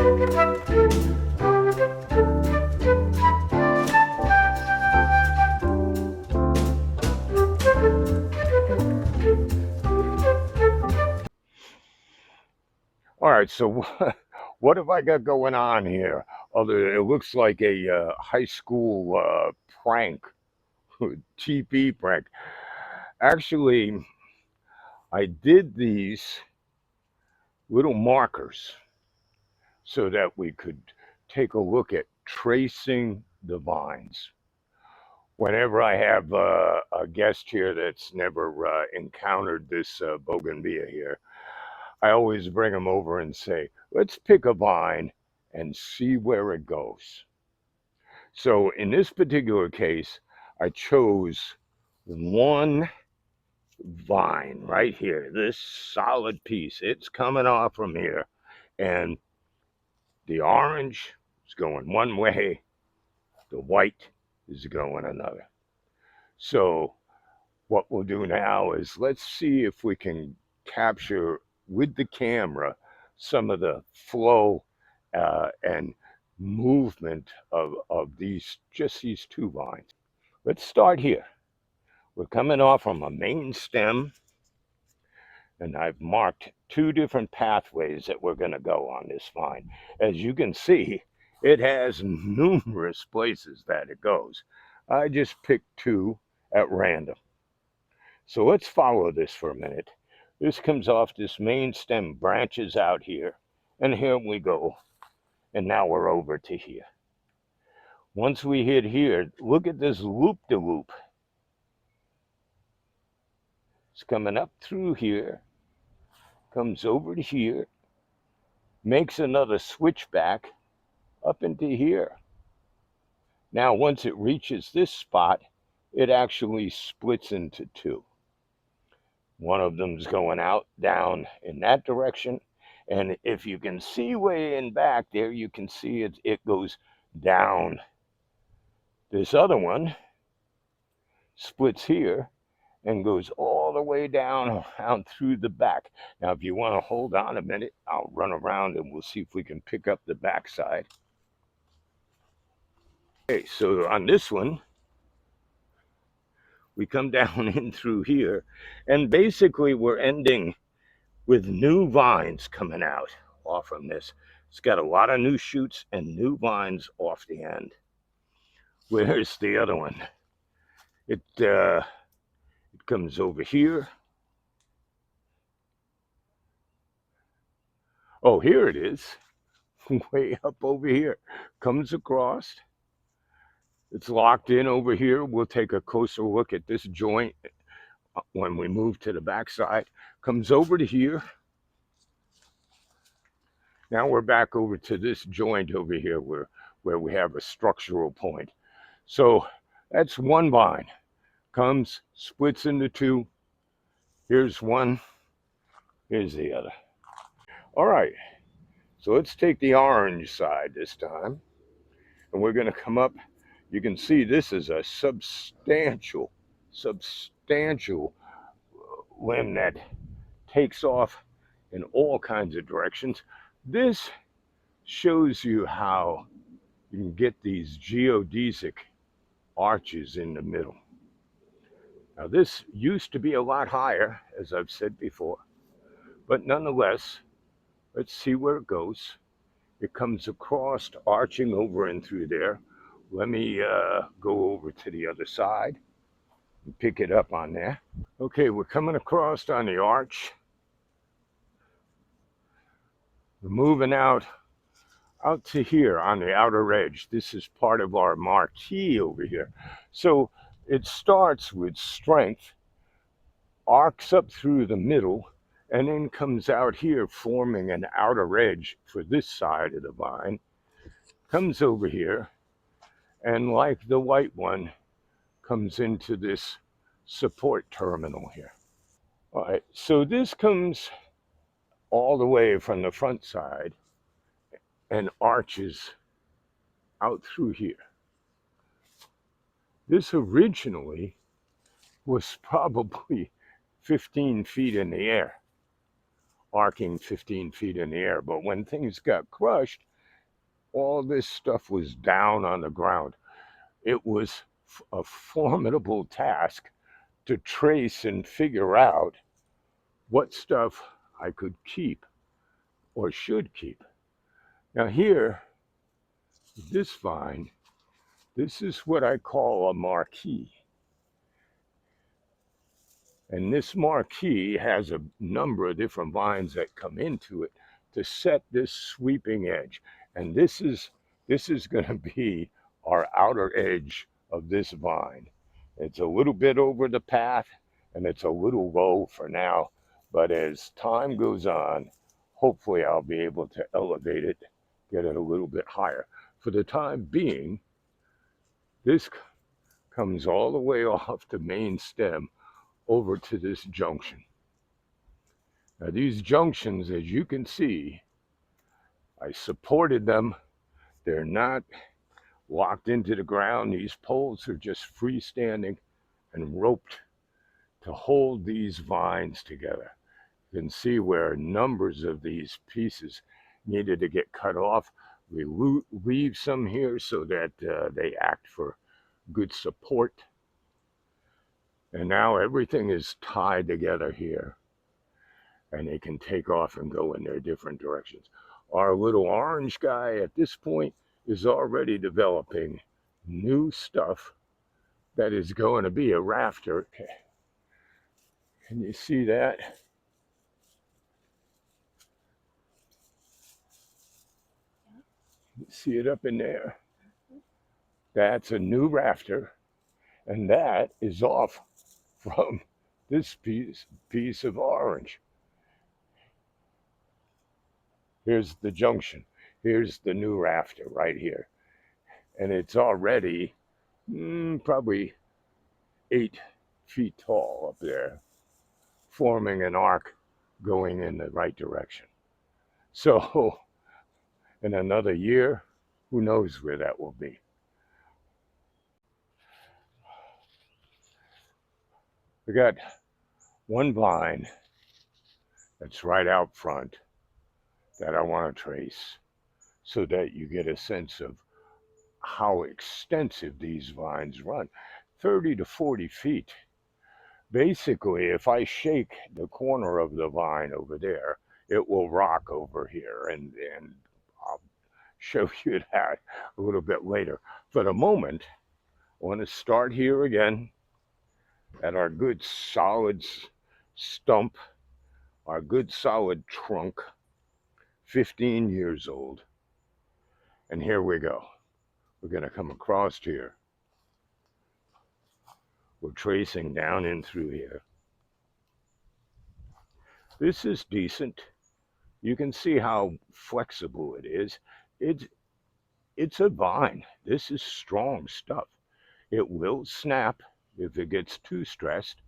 All right, so what have I got going on here? Other, it looks like a high school prank, TP prank. Actually, I did these little markers so that we could take a look at tracing the vines. Whenever I have a guest here that's never encountered this bougainvillea here, I always bring them over and say, let's pick a vine and see where it goes. So in this particular case, I chose one vine right here, this solid piece. It's coming off from here, and the orange is going one way, the white is going another. So what we'll do now is let's see if we can capture with the camera some of the flow and movement of these, just these two vines. Let's start here. We're coming off from a main stem, and I've marked two different pathways that we're going to go on this vine. As you can see, it has numerous places that it goes. I just picked two at random. So let's follow this for a minute. This comes off this main stem, branches out here, and here we go. And now we're over to here. Once we hit here, look at this loop-de-loop. It's coming up through here, comes over to here, makes another switchback up into here. Now, once it reaches this spot, it actually splits into two. One of them's going out, down in that direction. And if you can see way in back there, you can see it goes down. This other one splits here and goes all the way down around through the back. Now, if you want to hold on a minute, I'll run around and we'll see if we can pick up the backside. Okay, so on this one, we come down in through here, and basically we're ending with new vines coming out off from this. It's got a lot of new shoots and new vines off the end. Where's the other one? It comes over here. Oh, here it is. Way up over here. Comes across. It's locked in over here. We'll take a closer look at this joint when we move to the backside. Comes over to here. Now we're back over to this joint over here where we have a structural point. So that's one vine. Comes, splits into two. Here's one. Here's the other. All right. So let's take the orange side this time. And we're going to come up. You can see this is a substantial limb that takes off in all kinds of directions. This shows you how you can get these geodesic arches in the middle. Now this used to be a lot higher, as I've said before, but nonetheless, let's see where it goes. It comes across, arching over and through there. Let me go over to the other side and pick it up on there. Okay, we're coming across on the arch. We're moving out to here on the outer edge. This is part of our marquee over here. So it starts with strength, arcs up through the middle, and then comes out here forming an outer edge for this side of the vine. Comes over here, and like the white one, comes into this support terminal here. All right, so this comes all the way from the front side and arches out through here. This originally was probably 15 feet in the air, arcing 15 feet in the air. But when things got crushed, all this stuff was down on the ground. It was a formidable task to trace and figure out what stuff I could keep or should keep. Now, here, this vine, this is what I call a marquee. And this marquee has a number of different vines that come into it to set this sweeping edge. And this is going to be our outer edge of this vine. It's a little bit over the path and it's a little low for now, but as time goes on, hopefully I'll be able to elevate it, get it a little bit higher. For the time being, this comes all the way off the main stem over to this junction. Now, these junctions, as you can see, I supported them. They're not locked into the ground. These poles are just freestanding and roped to hold these vines together. You can see where numbers of these pieces needed to get cut off. We leave some here so that they act for good support. And now everything is tied together here, and they can take off and go in their different directions. Our little orange guy at this point is already developing new stuff that is going to be a rafter. Can you see that? You see it up in there? That's a new rafter, and that is off from this piece of orange. Here's the junction. Here's the new rafter right here. And it's already probably 8 feet tall up there, forming an arc going in the right direction. So in another year, who knows where that will be. We got one vine that's right out front that I want to trace so that you get a sense of how extensive these vines run. 30 to 40 feet. Basically, if I shake the corner of the vine over there, it will rock over here, and I'll show you that a little bit later. For the moment, I want to start here again at our good solid stump, our good solid trunk, 15 years old. And here we go. We're going to come across here. We're tracing down in through here. This is decent. You can see how flexible it is. It's a vine. This is strong stuff. It will snap if it gets too stressed.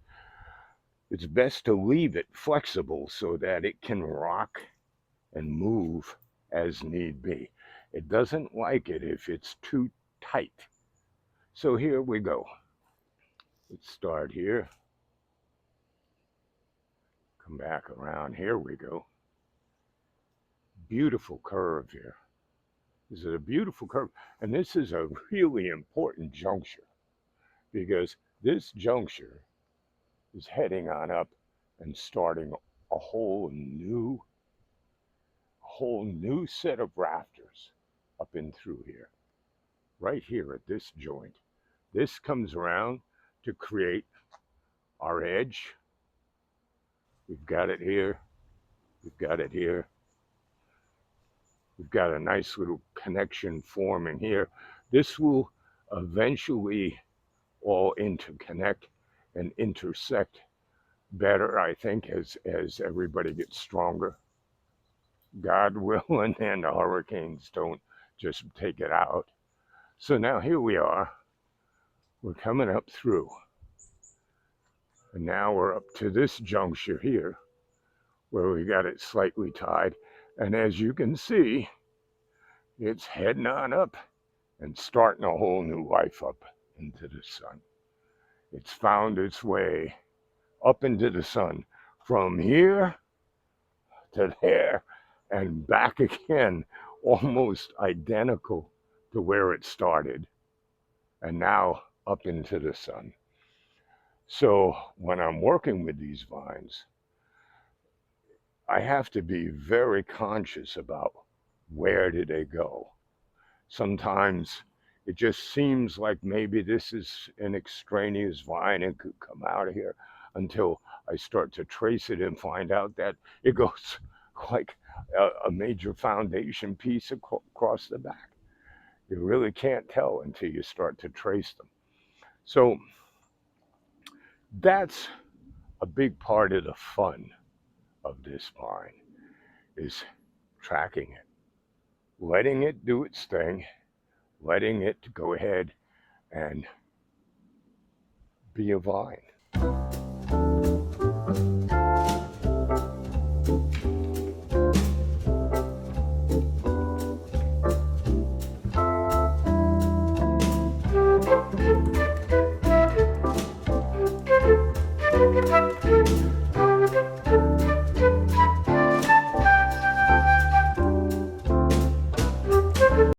It's best to leave it flexible so that it can rock and move as need be. It doesn't like it if it's too tight. So here we go. Let's start here. Come back around. Here we go. Beautiful curve here. This is a beautiful curve. And this is a really important juncture because this juncture is heading on up and starting a whole new set of rafters up in through here, right here at this joint. This comes around to create our edge. We've got it here. We've got it here. We've got a nice little connection forming here. This will eventually all interconnect and intersect better, I think, as everybody gets stronger. God willing, and the hurricanes don't just take it out. So now here we are. We're coming up through. And now we're up to this juncture here where we got it slightly tied. And as you can see, it's heading on up and starting a whole new life up into the sun. It's found its way up into the sun from here to there and back again almost identical to where it started and now up into the sun. So when I'm working with these vines, I have to be very conscious about where did they go. Sometimes it just seems like maybe this is an extraneous vine and could come out of here until I start to trace it and find out that it goes like a major foundation piece across the back. You really can't tell until you start to trace them. So that's a big part of the fun of this vine is tracking it, letting it do its thing, letting it go ahead and be a vine.